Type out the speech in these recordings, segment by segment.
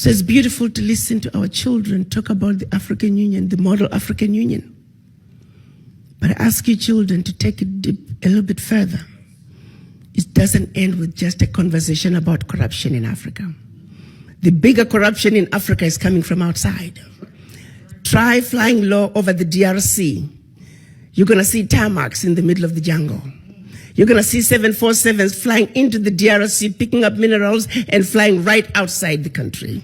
So it's beautiful to listen to our children talk about the African Union, the model African Union. But I ask you children to take it a little bit further. It doesn't end with just a conversation about corruption in Africa. The bigger corruption in Africa is coming from outside. Try flying low over the DRC. You're going to see tarmacs in the middle of the jungle. You're going to see 747s flying into the DRC, picking up minerals and flying right outside the country.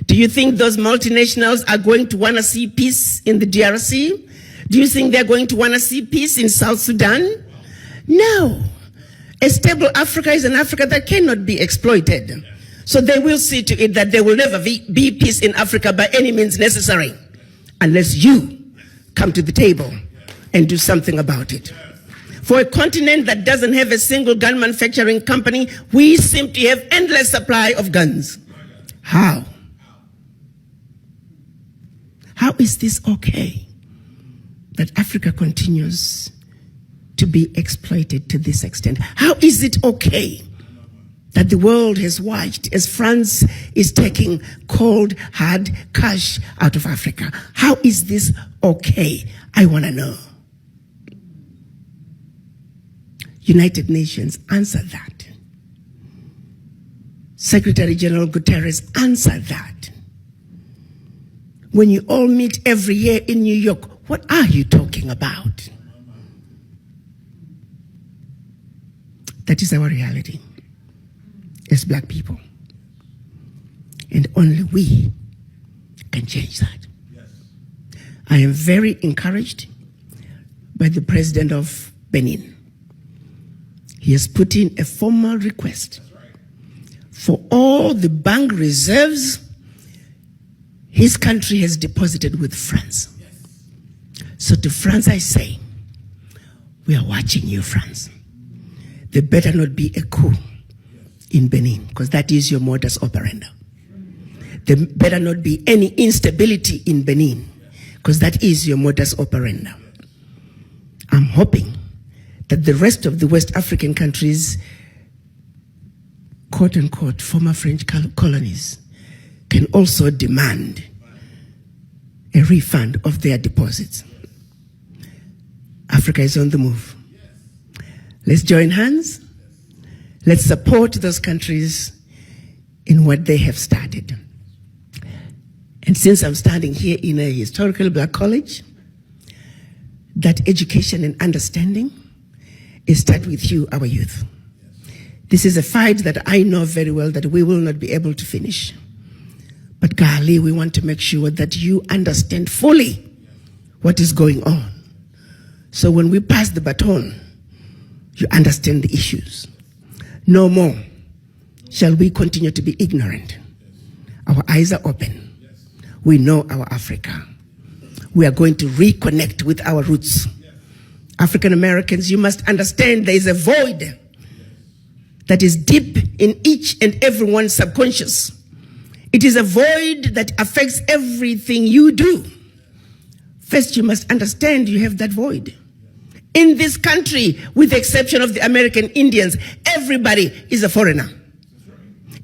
Do you think those multinationals are going to want to see peace in the DRC? Do you think they're going to want to see peace in South Sudan? No. A stable Africa is an Africa that cannot be exploited. So they will see to it that there will never be peace in Africa by any means necessary, unless you come to the table and do something about it. For a continent that doesn't have a single gun manufacturing company, we simply have endless supply of guns. How? How is this okay that Africa continues to be exploited to this extent? How is it okay that the world has watched as France is taking cold, hard cash out of Africa? How is this okay? I want to know. United Nations, answer that. Secretary General Guterres, answer that. When you all meet every year in New York, what are you talking about? That is our reality as Black people. And only we can change that. Yes. I am very encouraged by the president of Benin. He has put in a formal request for all the bank reserves his country has deposited with France. So to France I say, we are watching you, France. There better not be a coup in Benin, because that is your modus operandi. There better not be any instability in Benin, because that is your modus operandi. I'm hoping that the rest of the West African countries, quote unquote, former French colonies, can also demand a refund of their deposits. Africa is on the move. Let's join hands. Let's support those countries in what they have started. And since I'm standing here in a historical Black college, that education and understanding is start with you, our youth. This is a fight that I know very well that we will not be able to finish. But golly, we want to make sure that you understand fully what is going on. So when we pass the baton, you understand the issues. No more shall we continue to be ignorant. Our eyes are open. We know our Africa. We are going to reconnect with our roots. African Americans, you must understand there is a void that is deep in each and everyone's subconscious. It is a void that affects everything you do. First, you must understand you have that void. In this country, with the exception of the American Indians, everybody is a foreigner.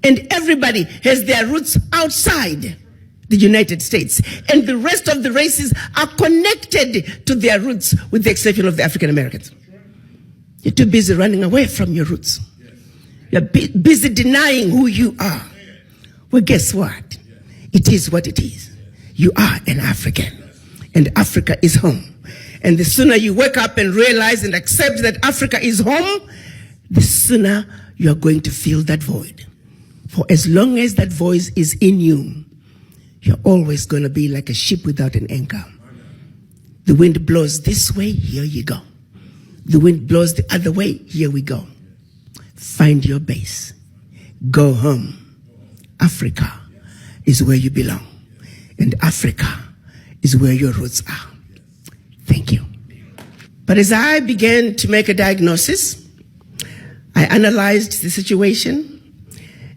And everybody has their roots outside the United States. And the rest of the races are connected to their roots, with the exception of the African Americans. You're too busy running away from your roots. You're busy denying who you are. Well, guess what? It is what it is. You are an African, and Africa is home. And the sooner you wake up and realize and accept that Africa is home, the sooner you are going to fill that void. For as long as that voice is in you, you're always going to be like a ship without an anchor. The wind blows this way, here you go. The wind blows the other way, here we go. Find your base. Go home. Africa is where you belong. And Africa is where your roots are. Thank you. But as I began to make a diagnosis, I analyzed the situation,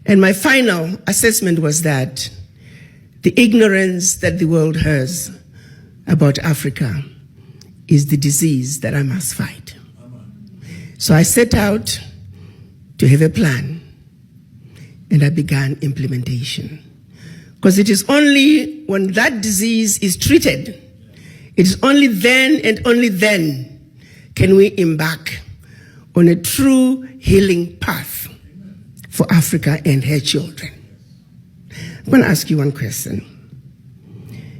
and my final assessment was that the ignorance that the world has about Africa is the disease that I must fight. So I set out to have a plan, and I began implementation. Because it is only when that disease is treated, it is only then and only then can we embark on a true healing path for Africa and her children. I'm going to ask you one question.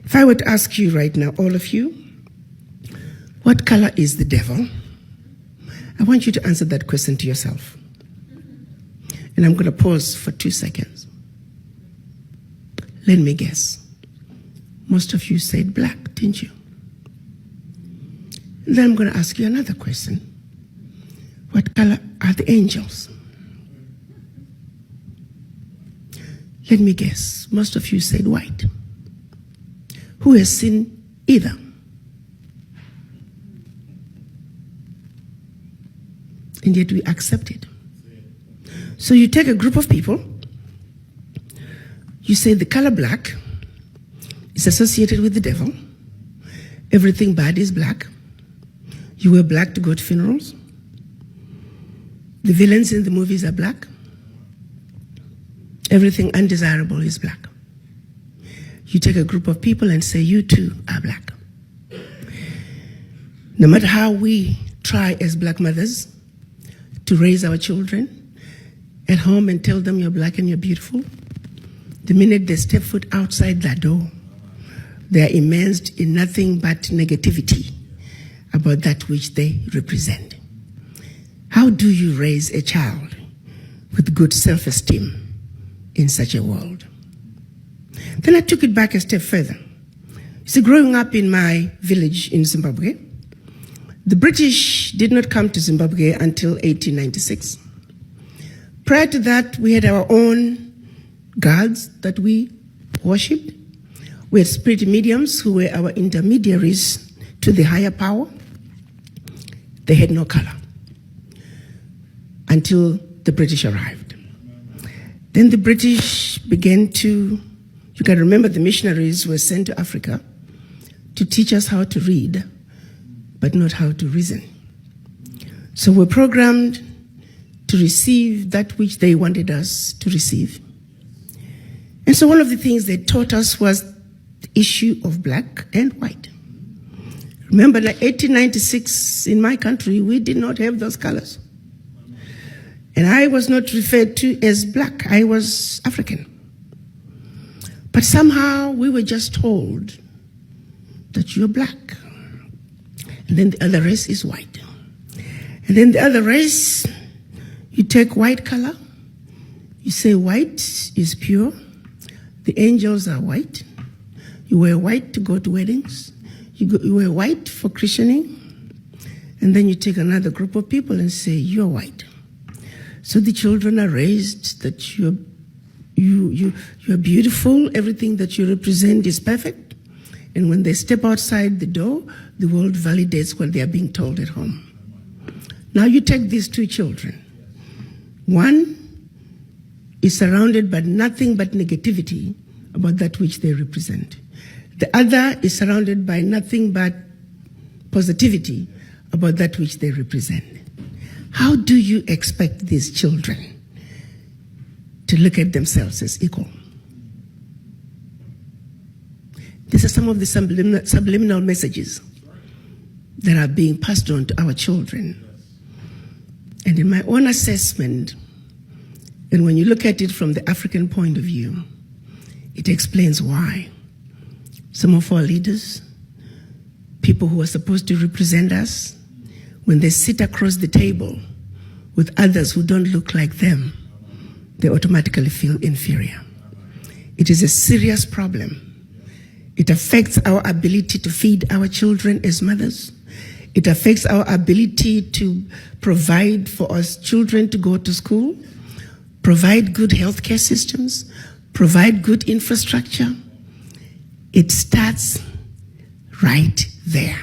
If I were to ask you right now, all of you, what color is the devil? I want you to answer that question to yourself. And I'm going to pause for 2 seconds. Let me guess. Most of you said black, didn't you? Then I'm going to ask you another question. What color are the angels? Let me guess. Most of you said white. Who has seen either? And yet we accept it. So you take a group of people, you say the color black is associated with the devil. Everything bad is black. You wear black to go to funerals. The villains in the movies are black. Everything undesirable is black. You take a group of people and say, you too are black. No matter how we try as black mothers to raise our children at home and tell them you're black and you're beautiful, the minute they step foot outside that door, they are immersed in nothing but negativity about that which they represent. How do you raise a child with good self-esteem in such a world? Then I took it back a step further. You see, growing up in my village in Zimbabwe, the British did not come to Zimbabwe until 1896. Prior to that, we had our own gods that we worshipped. We had spirit mediums who were our intermediaries to the higher power. They had no color until the British arrived. Then the British began to, you can remember the missionaries were sent to Africa to teach us how to read, but not how to reason. So we're programmed to receive that which they wanted us to receive. And so one of the things they taught us was the issue of black and white. Remember, like 1896 in my country, we did not have those colors. And I was not referred to as black, I was African. But somehow we were just told that you're black. And then the other race is white. And then the other race, you take white color, you say white is pure, the angels are white, you wear white to go to weddings, you wear white for christening, and then you take another group of people and say, you're white. So the children are raised that you're beautiful, everything that you represent is perfect, and when they step outside the door, the world validates what they are being told at home. Now you take these two children. One is surrounded by nothing but negativity about that which they represent. The other is surrounded by nothing but positivity about that which they represent. How do you expect these children to look at themselves as equal? These are some of the subliminal messages that are being passed on to our children. And in my own assessment, and when you look at it from the African point of view, it explains why some of our leaders, people who are supposed to represent us, when they sit across the table with others who don't look like them, they automatically feel inferior. It is a serious problem. It affects our ability to feed our children as mothers. It affects our ability to provide for us children to go to school, provide good healthcare systems, provide good infrastructure. It starts right there.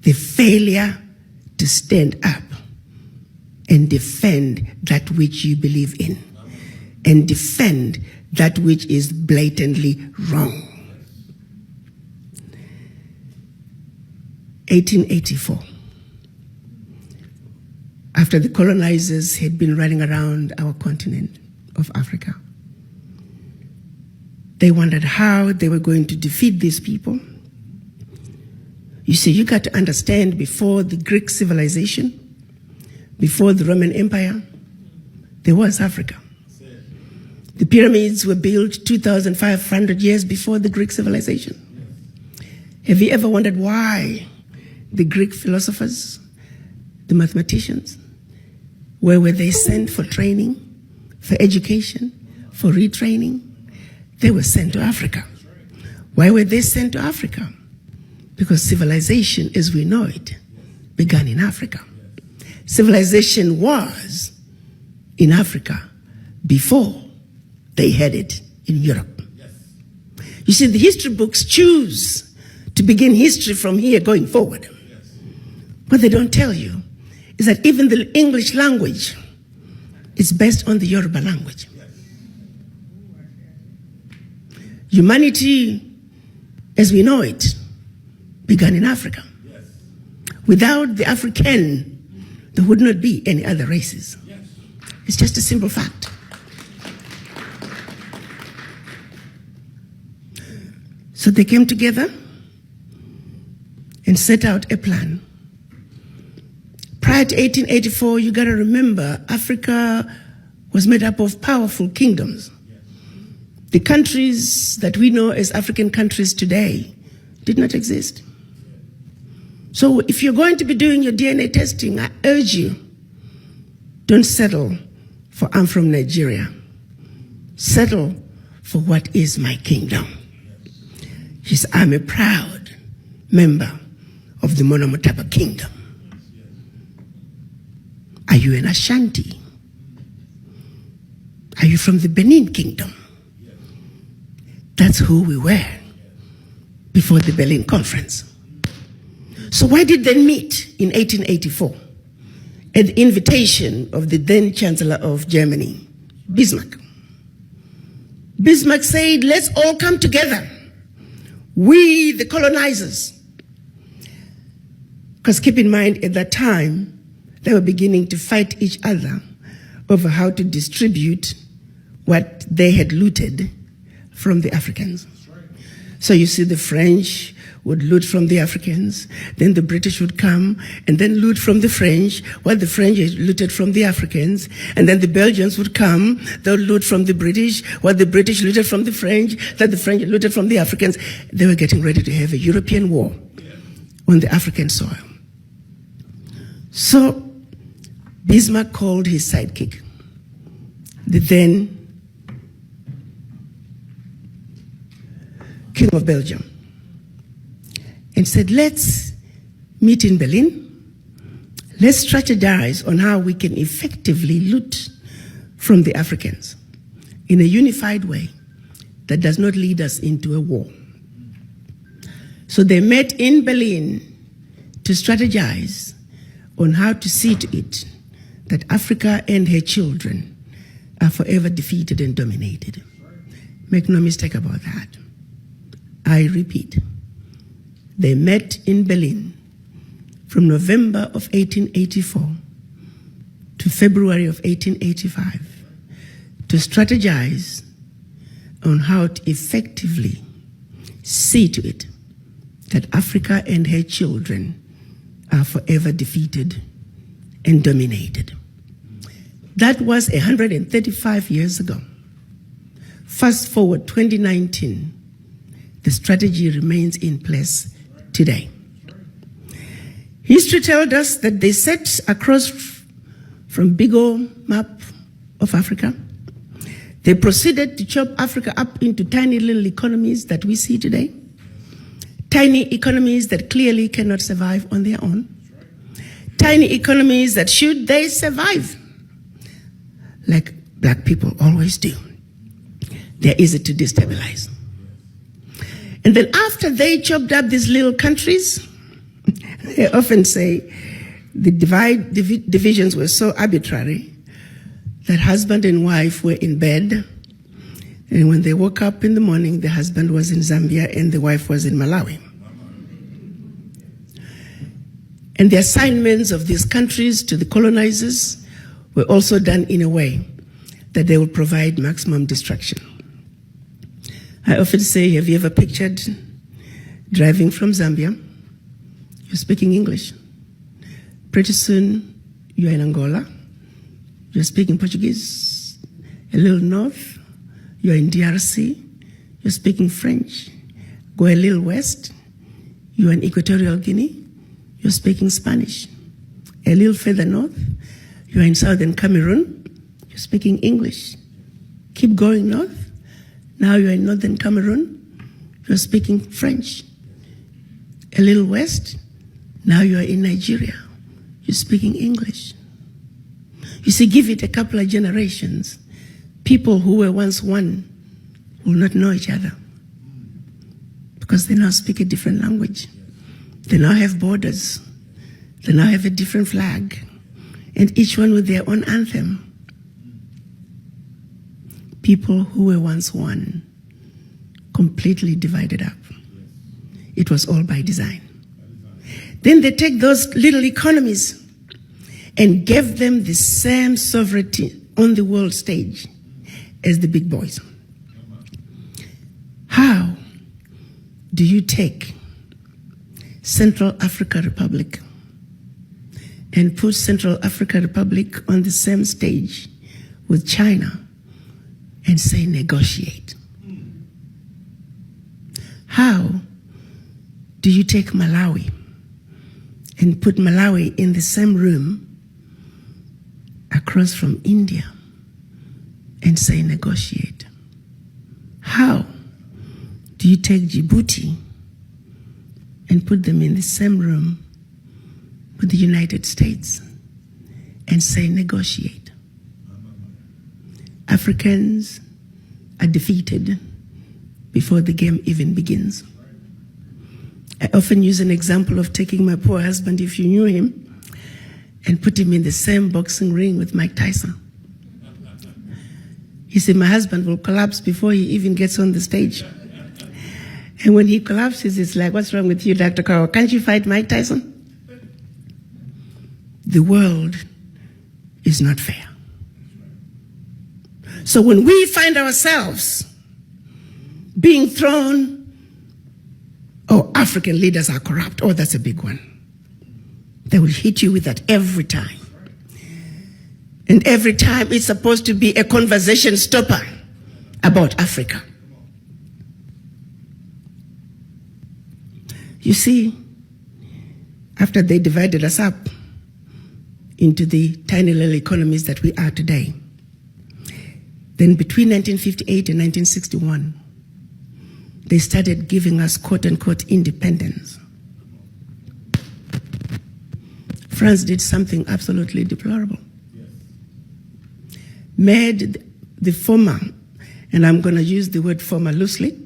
The failure to stand up and defend that which you believe in, and defend that which is blatantly wrong. 1884, after the colonizers had been running around our continent of Africa, They wondered how they were going to defeat these people. You see, you got to understand, before the Greek civilization, before the Roman Empire, there was Africa. The pyramids were built 2,500 years before the Greek civilization. Have you ever wondered why the Greek philosophers, the mathematicians, where were they sent for training, for education, for retraining? They were sent to Africa. Why were they sent to Africa? Because civilization, as we know it, began in Africa. Civilization was in Africa before they had it in Europe. You see, the history books choose to begin history from here going forward. What they don't tell you is that even the English language is based on the Yoruba language. Humanity, as we know it, began in Africa. Without the African, there would not be any other races. It's just a simple fact. So they came together and set out a plan. Prior to 1884, you got to remember, Africa was made up of powerful kingdoms. The countries that we know as African countries today did not exist. So if you're going to be doing your DNA testing, I urge you, don't settle for I'm from Nigeria. Settle for what is my kingdom. Yes, I'm a proud member of the Monomotapa kingdom. Are you an Ashanti? Are you from the Benin kingdom? That's who we were before the Berlin Conference. So why did they meet in 1884 at the invitation of the then Chancellor of Germany, Bismarck? Bismarck said, let's all come together, we the colonizers. Because keep in mind, at that time, they were beginning to fight each other over how to distribute what they had looted from the Africans. So you see, the French would loot from the Africans, then the British would come and then loot from the French, what the French had looted from the Africans, and then the Belgians would come, they'll loot from the British, what the British looted from the French, that the French looted from the Africans. They were getting ready to have a European war on the African soil. So Bismarck called his sidekick, the then King of Belgium, and said, let's meet in Berlin. Let's strategize on how we can effectively loot from the Africans in a unified way that does not lead us into a war. So they met in Berlin to strategize on how to see to it that Africa and her children are forever defeated and dominated. Make no mistake about that. I repeat, they met in Berlin from November of 1884 to February of 1885 to strategize on how to effectively see to it that Africa and her children are forever defeated and dominated. That was 135 years ago. Fast forward 2019, the strategy remains in place today. History tells us that they set across from big old map of Africa. They proceeded to chop Africa up into tiny little economies that we see today. Tiny economies that clearly cannot survive on their own. Tiny economies that, should they survive, like black people always do, they're easy to destabilize. And then after they chopped up these little countries, they often say the divisions were so arbitrary that husband and wife were in bed, and when they woke up in the morning, the husband was in Zambia and the wife was in Malawi. And the assignments of these countries to the colonizers were also done in a way that they would provide maximum destruction. I often say, have you ever pictured driving from Zambia? You're speaking English. Pretty soon, you're in Angola. You're speaking Portuguese. A little north, you're in DRC. You're speaking French. Go a little west, you're in Equatorial Guinea. You're speaking Spanish. A little further north, you're in southern Cameroon. You're speaking English. Keep going north. Now you're in northern Cameroon. You're speaking French. A little west, now you're in Nigeria. You're speaking English. You see, give it a couple of generations. People who were once one will not know each other because they now speak a different language. They now have borders. They now have a different flag, and each one with their own anthem. People who were once one, completely divided up. It was all by design. Then they take those little economies and gave them the same sovereignty on the world stage as the big boys. How do you take Central Africa Republic and put Central Africa Republic on the same stage with China and say negotiate? How do you take Malawi and put Malawi in the same room across from India and say negotiate? How do you take Djibouti and put them in the same room with the United States and say negotiate? Africans are defeated before the game even begins. I often use an example of taking my poor husband, if you knew him, and put him in the same boxing ring with Mike Tyson. He said, my husband will collapse before he even gets on the stage. And when he collapses, it's like, what's wrong with you, Dr. Carroll? Can't you fight Mike Tyson? The world is not fair. So when we find ourselves being thrown, oh, African leaders are corrupt. Oh, that's a big one. They will hit you with that every time. And every time it's supposed to be a conversation stopper about Africa. You see, after they divided us up into the tiny little economies that we are today, then between 1958 and 1961, they started giving us quote-unquote independence. France did something absolutely deplorable. Made the former, and I'm going to use the word former loosely,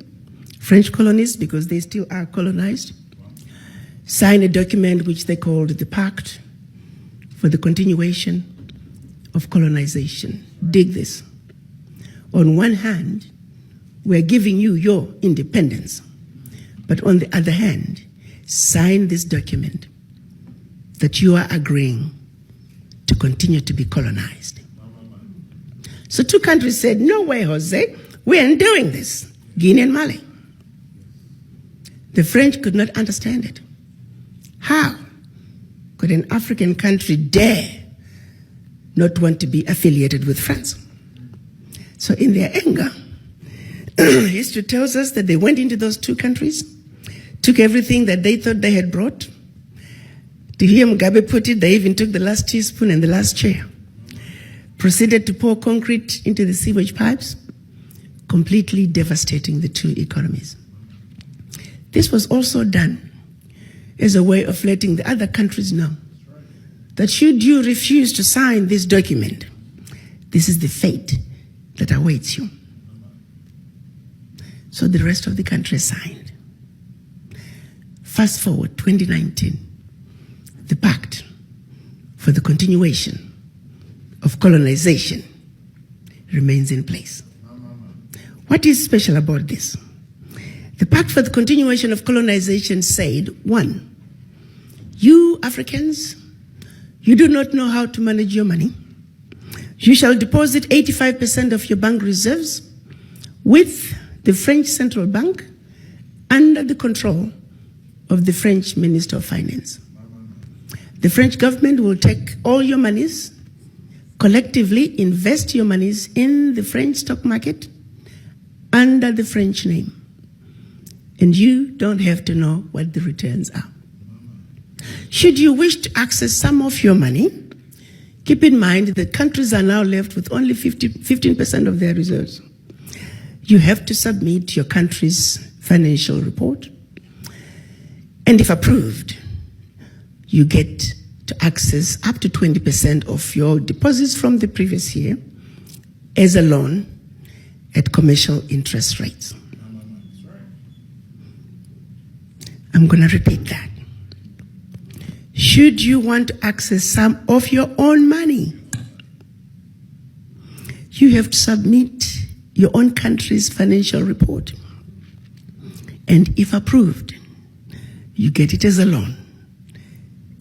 French colonies, because they still are colonized, sign a document which they called the Pact for the Continuation of Colonization. Dig this. On one hand, we're giving you your independence, but on the other hand, sign this document that you are agreeing to continue to be colonized. So two countries said, no way, Jose, we aren't doing this, Guinea and Mali. The French could not understand it. How could an African country dare not want to be affiliated with France? So in their anger, history tells us that they went into those two countries, took everything that they thought they had brought. To hear Mugabe put it, they even took the last teaspoon and the last chair. Proceeded to pour concrete into the sewage pipes, completely devastating the two economies. This was also done as a way of letting the other countries know that should you refuse to sign this document, this is the fate that awaits you. So the rest of the country signed. Fast forward, 2019, the Pact for the Continuation of Colonization remains in place. What is special about this? The Pact for the Continuation of Colonization said, 1, you Africans, you do not know how to manage your money. You shall deposit 85% of your bank reserves with the French Central Bank under the control of the French Minister of Finance. The French government will take all your monies, collectively invest your monies in the French stock market under the French name. And you don't have to know what the returns are. Should you wish to access some of your money, keep in mind that countries are now left with only 15% of their reserves. You have to submit your country's financial report. And if approved, you get to access up to 20% of your deposits from the previous year as a loan at commercial interest rates. I'm going to repeat that. Should you want to access some of your own money, you have to submit your own country's financial report. And if approved, you get it as a loan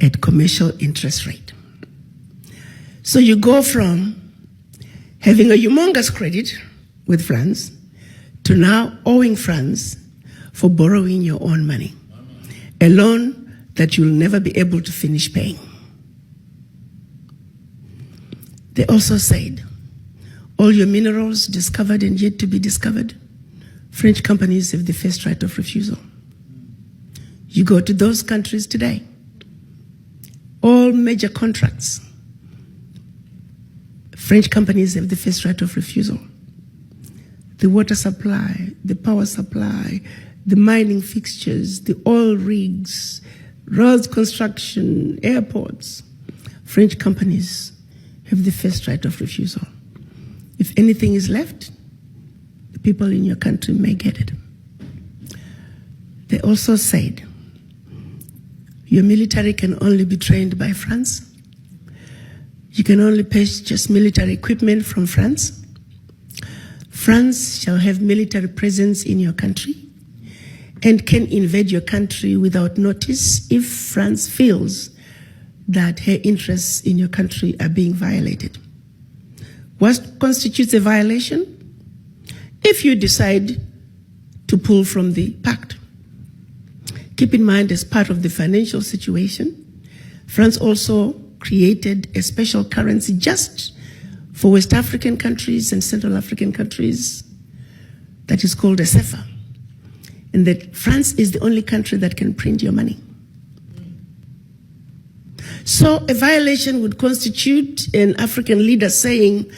at commercial interest rate. So you go from having a humongous credit with France to now owing France for borrowing your own money, a loan that you'll never be able to finish paying. They also said, all your minerals discovered and yet to be discovered, French companies have the first right of refusal. You go to those countries today, all major contracts, French companies have the first right of refusal. The water supply, the power supply, the mining fixtures, the oil rigs, roads construction, airports, French companies have the first right of refusal. If anything is left, the people in your country may get it. They also said, your military can only be trained by France. You can only purchase military equipment from France. France shall have military presence in your country and can invade your country without notice if France feels that her interests in your country are being violated. What constitutes a violation? If you decide to pull from the pact. Keep in mind, as part of the financial situation, France also created a special currency just for West African countries and Central African countries that is called a CFA. And that France is the only country that can print your money. So a violation would constitute an African leader saying,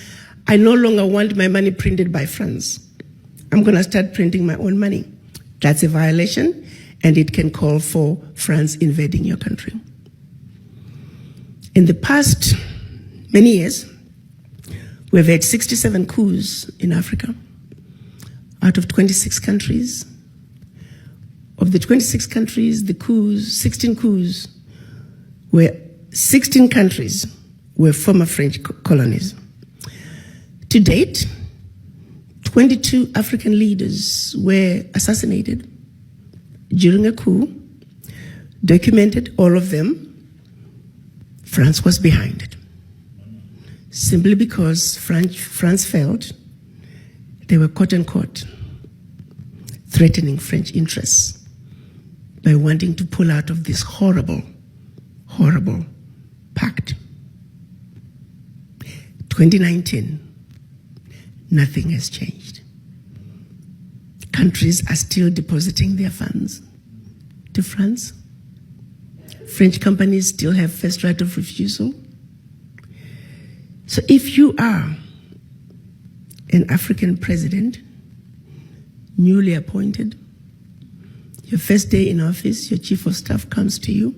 I no longer want my money printed by France. I'm going to start printing my own money. That's a violation, and it can call for France invading your country. In the past many years, we've had 67 coups in Africa out of 26 countries. Of the 26 countries, the coups, 16 coups, 16 countries were former French colonies. To date, 22 African leaders were assassinated during a coup, documented all of them. France was behind it, simply because France felt they were quote-unquote threatening French interests by wanting to pull out of this horrible, horrible pact. 2019, nothing has changed. Countries are still depositing their funds to France. French companies still have first right of refusal. So if you are an African president, newly appointed, your first day in office, your chief of staff comes to you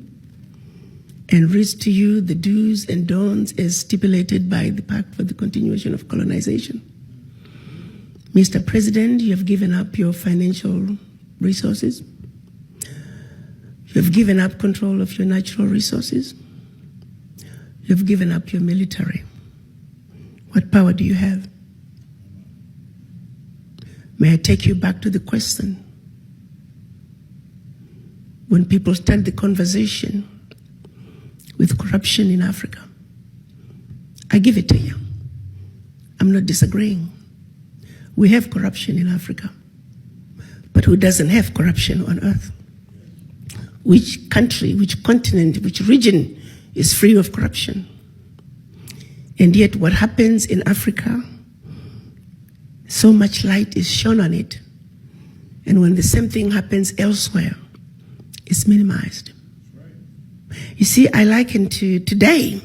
and reads to you the do's and don'ts as stipulated by the Pact for the Continuation of Colonization. Mr. President, you have given up your financial resources. You have given up control of your natural resources. You have given up your military. What power do you have? May I take you back to the question? When people start the conversation with corruption in Africa, I give it to you. I'm not disagreeing. We have corruption in Africa. But who doesn't have corruption on earth? Which country, which continent, which region is free of corruption? And yet what happens in Africa, so much light is shone on it. And when the same thing happens elsewhere, it's minimized. You see, I liken to today,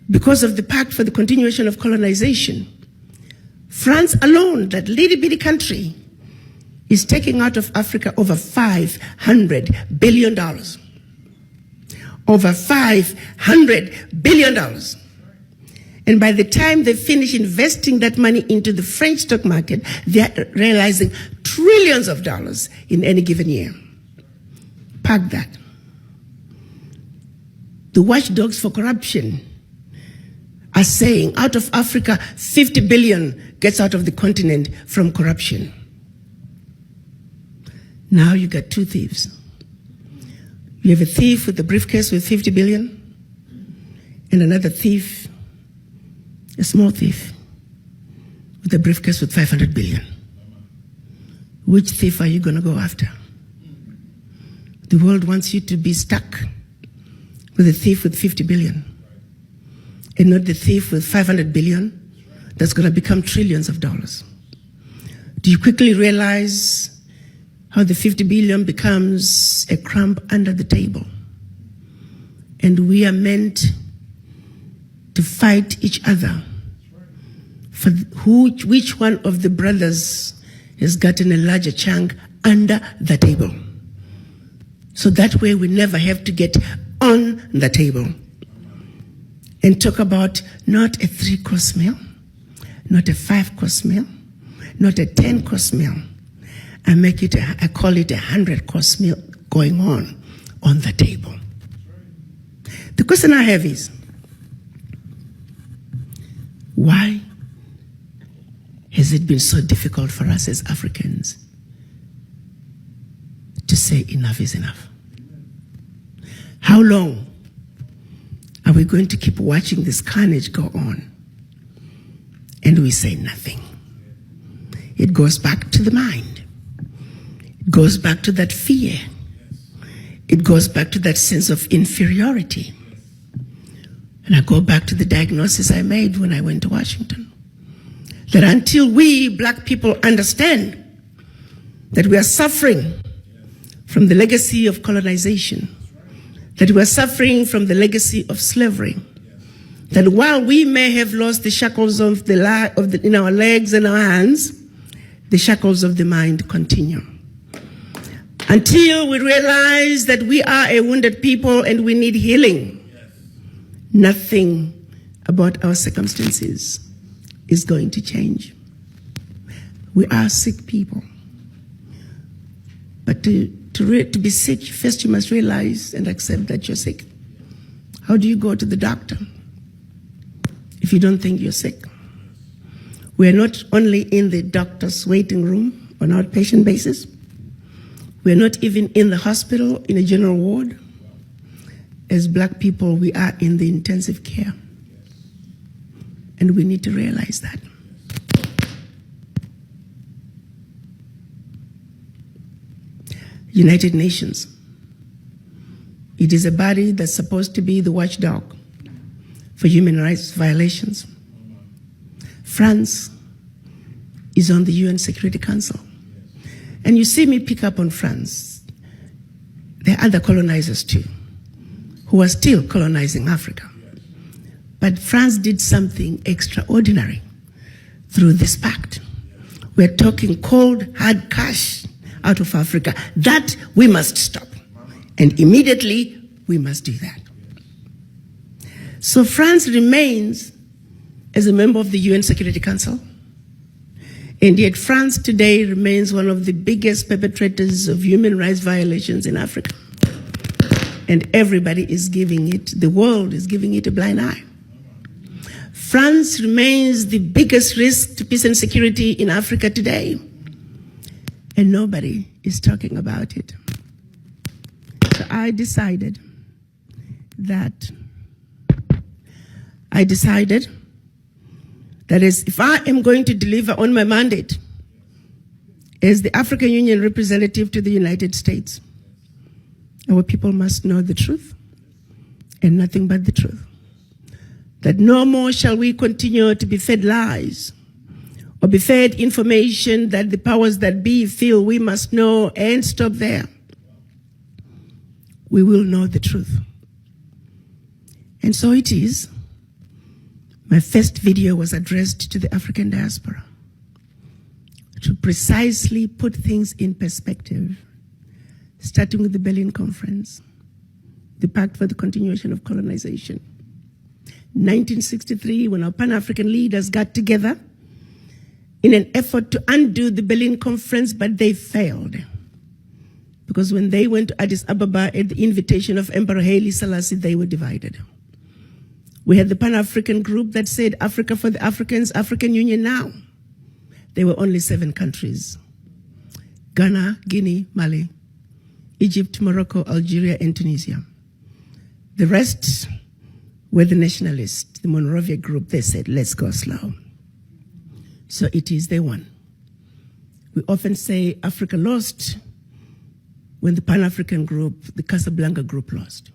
because of the Pact for the Continuation of Colonization, France alone, that little bitty country, is taking out of Africa over $500 billion. Over $500 billion. And by the time they finish investing that money into the French stock market, they're realizing trillions of dollars in any given year. Park that. The watchdogs for corruption are saying out of Africa, 50 billion gets out of the continent from corruption. Now you got two thieves. You have a thief with a briefcase with 50 billion and another thief, a small thief, with a briefcase with 500 billion. Which thief are you going to go after? The world wants you to be stuck with a thief with 50 billion and not the thief with 500 billion that's going to become trillions of dollars. Do you quickly realize how the 50 billion becomes a crumb under the table? And we are meant to fight each other for which one of the brothers has gotten a larger chunk under the table. So that way we never have to get on the table and talk about not a 3-course meal, not a 5-course meal, not a 10-course meal. I call it a 100-course meal going on the table. The question I have is, why has it been so difficult for us as Africans to say enough is enough? How long are we going to keep watching this carnage go on and we say nothing? It goes back to the mind. It goes back to that fear. It goes back to that sense of inferiority. And I go back to the diagnosis I made when I went to Washington. That until we black people understand that we are suffering from the legacy of colonization, that we are suffering from the legacy of slavery, that while we may have lost the shackles in our legs and our hands, the shackles of the mind continue. Until we realize that we are a wounded people and we need healing, nothing about our circumstances is going to change. We are sick people. But to be sick, first you must realize and accept that you're sick. How do you go to the doctor if you don't think you're sick? We are not only in the doctor's waiting room on an outpatient basis. We are not even in the hospital in a general ward. As black people, we are in the intensive care. And we need to realize that. United Nations. It is a body that's supposed to be the watchdog for human rights violations. France is on the UN Security Council. And you see me pick up on France. There are other colonizers too, who are still colonizing Africa. But France did something extraordinary through this pact. We're talking cold, hard cash out of Africa. That we must stop. And immediately, we must do that. So France remains as a member of the UN Security Council. And yet France today remains one of the biggest perpetrators of human rights violations in Africa. And everybody is giving it, the world is giving it a blind eye. France remains the biggest risk to peace and security in Africa today. And nobody is talking about it. So I decided that is, if I am going to deliver on my mandate As the African Union representative to the United States, our people must know the truth and nothing but the truth. That no more shall we continue to be fed lies or be fed information that the powers that be feel we must know and stop there. We will know the truth. And so it is. My first video was addressed to the African diaspora to precisely put things in perspective, starting with the Berlin Conference, the Pact for the Continuation of Colonization. 1963, when our Pan-African leaders got together in an effort to undo the Berlin Conference, but they failed. Because when they went to Addis Ababa at the invitation of Emperor Haile Selassie, they were divided. We had the Pan-African group that said Africa for the Africans, African Union now. There were only 7 countries: Ghana, Guinea, Mali, Egypt, Morocco, Algeria, and Tunisia. The rest were the nationalists, the Monrovia group. They said, let's go slow. So it is, they won. We often say Africa lost when the Pan-African group, the Casablanca group, lost.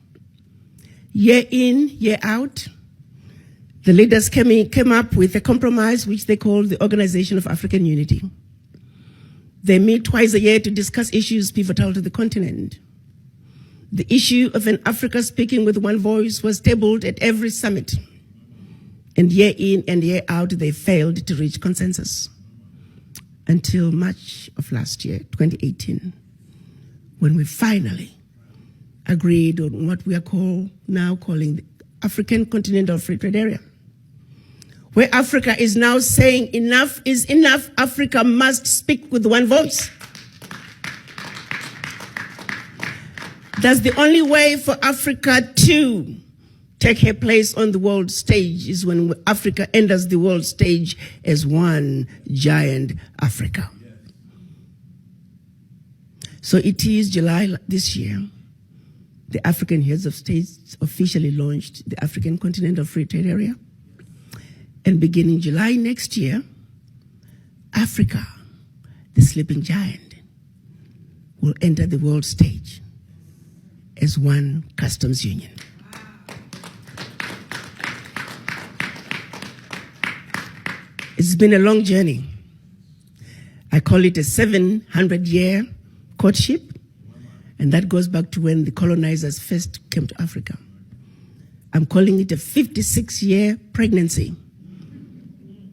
Year in, year out, the leaders came up with a compromise which they called the Organization of African Unity. They meet twice a year to discuss issues pivotal to the continent. The issue of an Africa speaking with one voice was tabled at every summit. And year in and year out, they failed to reach consensus until March of last year, 2018, when we finally agreed on what we are now calling the African Continental Free Trade Area, where Africa is now saying enough is enough. Africa must speak with one voice. That's the only way for Africa to take her place on the world stage, is when Africa enters the world stage as one giant Africa. So it is July this year, the African heads of states officially launched the African Continental Free Trade Area. And beginning July next year, Africa, the sleeping giant, will enter the world stage as one customs union. It's been a long journey. I call it a 700-year courtship, and that goes back to when the colonizers first came to Africa. I'm calling it a 56-year pregnancy.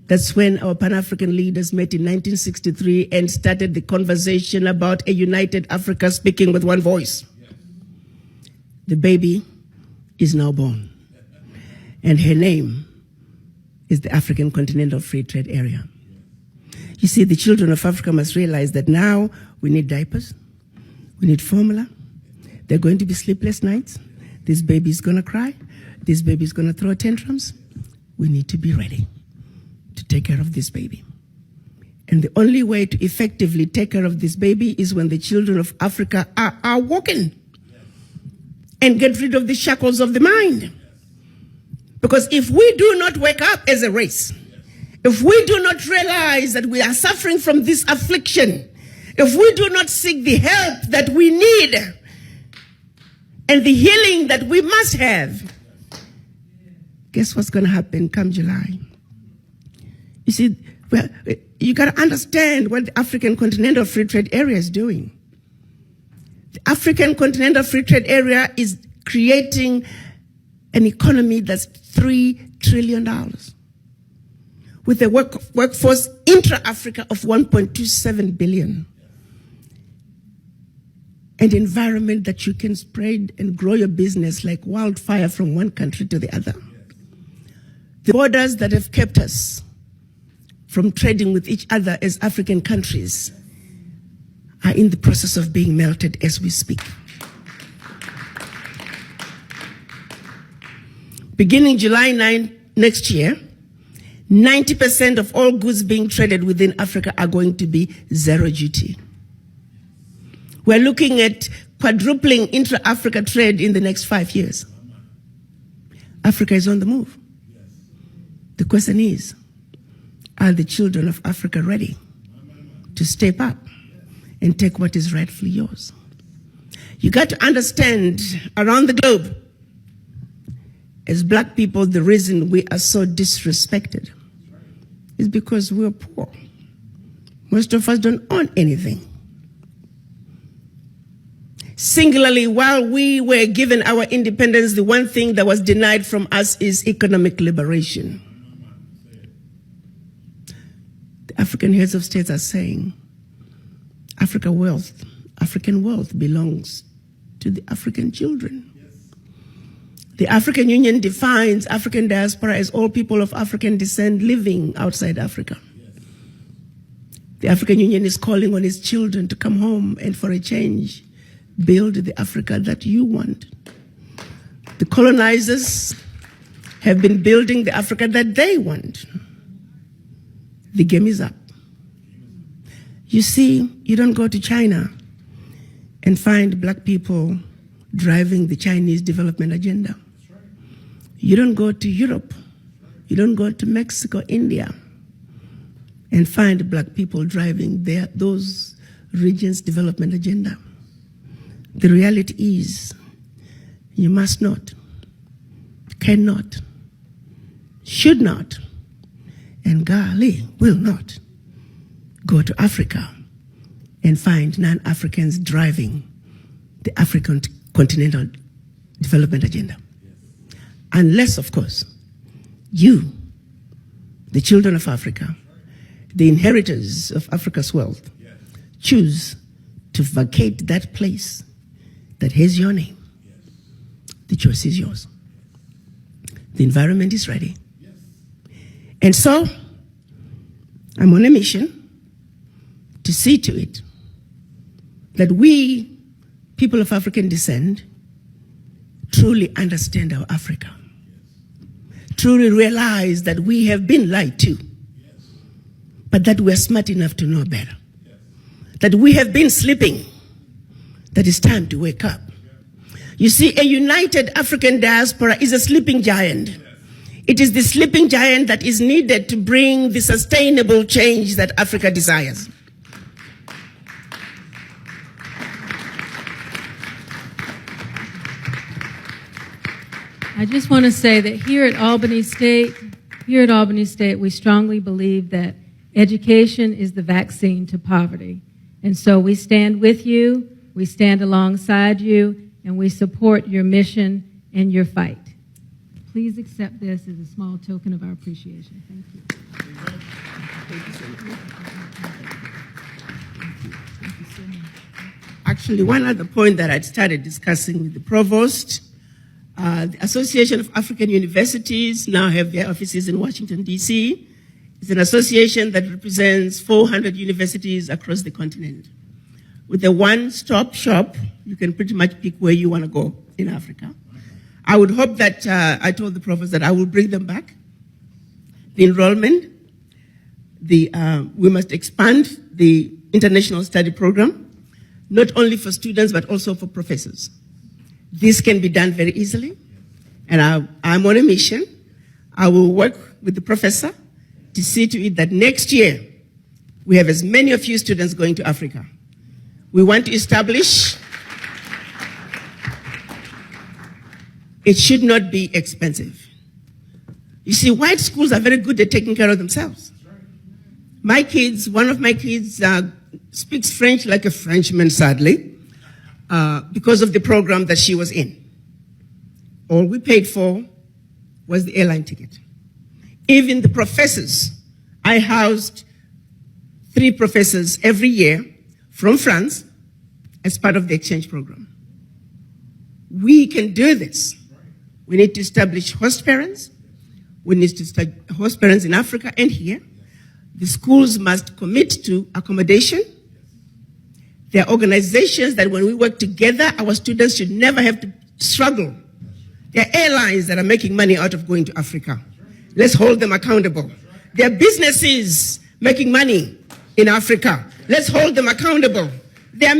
That's when our Pan-African leaders met in 1963 and started the conversation about a united Africa speaking with one voice. The baby is now born, and her name is the African Continental Free Trade Area. You see, the children of Africa must realize that now we need diapers, we need formula, there are going to be sleepless nights, this baby is going to cry, this baby is going to throw tantrums. We need to be ready to take care of this baby. And the only way to effectively take care of this baby is when the children of Africa are awoken and get rid of the shackles of the mind. Because if we do not wake up as a race, if we do not realize that we are suffering from this affliction, if we do not seek the help that we need and the healing that we must have, guess what's going to happen come July? You see, well, you got to understand what the African Continental Free Trade Area is doing. The African Continental Free Trade Area is creating an economy that's $3 trillion with a workforce intra-Africa of 1.27 billion. An environment that you can spread and grow your business like wildfire from one country to the other. The borders that have kept us from trading with each other as African countries are in the process of being melted as we speak. Beginning July 9 next year, 90% of all goods being traded within Africa are going to be zero duty. We're looking at quadrupling intra-Africa trade in the next 5 years. Africa is on the move. The question is, are the children of Africa ready to step up and take what is rightfully yours. You got to understand, around the globe, as black people, the reason we are so disrespected is because we're poor. Most of us don't own anything. Singularly, while we were given our independence, the one thing that was denied from us is economic liberation. The African heads of states are saying, African wealth belongs to the African children. The African Union defines African diaspora as all people of African descent living outside Africa. The African Union is calling on its children to come home and, for a change, build the Africa that you want. The colonizers have been building the Africa that they want. The game is up. You see, you don't go to China and find black people driving the Chinese development agenda. You don't go to Europe. You don't go to Mexico, India, and find black people driving those regions' development agenda. The reality is, you must not, cannot, should not, and golly, will not go to Africa and find non-Africans driving the African continental development agenda. Unless, of course, you, the children of Africa, the inheritors of Africa's wealth, choose to vacate that place that has your name. The choice is yours. The environment is ready. And so, I'm on a mission to see to it that we, people of African descent, truly understand our Africa. Truly realize that we have been lied to, but that we're smart enough to know better. That we have been sleeping, that it's time to wake up. You see, a united African diaspora is a sleeping giant. It is the sleeping giant that is needed to bring the sustainable change that Africa desires. I just want to say that here at Albany State, we strongly believe that education is the vaccine to poverty. And so we stand with you, we stand alongside you, and we support your mission and your fight. Please accept this as a small token of our appreciation. Thank you. Actually, one other point that I'd started discussing with the provost, the Association of African Universities now have their offices in Washington, D.C. It's an association that represents 400 universities across the continent. With a one-stop shop, you can pretty much pick where you want to go in Africa. I would hope that, I told the provost that I will bring them back. The enrollment, we must expand the international study program, not only for students, but also for professors. This can be done very easily, and I'm on a mission. I will work with the professor to see to it that next year we have as many of you students going to Africa. We want to establish, it should not be expensive. You see, white schools are very good at taking care of themselves. My kids, one of my kids speaks French like a Frenchman, sadly, because of the program that she was in. All we paid for was the airline ticket. Even the professors, I housed 3 professors every year from France as part of the exchange program. We can do this. We need to establish host parents. We need to establish host parents in Africa and here. The schools must commit to accommodation. There are organizations that when we work together, our students should never have to struggle. There are airlines that are making money out of going to Africa. Let's hold them accountable. There are businesses making money in Africa. Let's hold them accountable. There are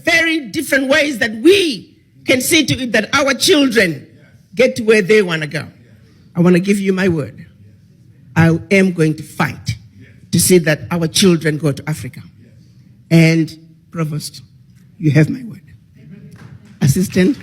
very different ways that we can see to it that our children get to where they want to go. I want to give you my word. I am going to fight to see that our children go to Africa. And Provost, you have my word. Assistant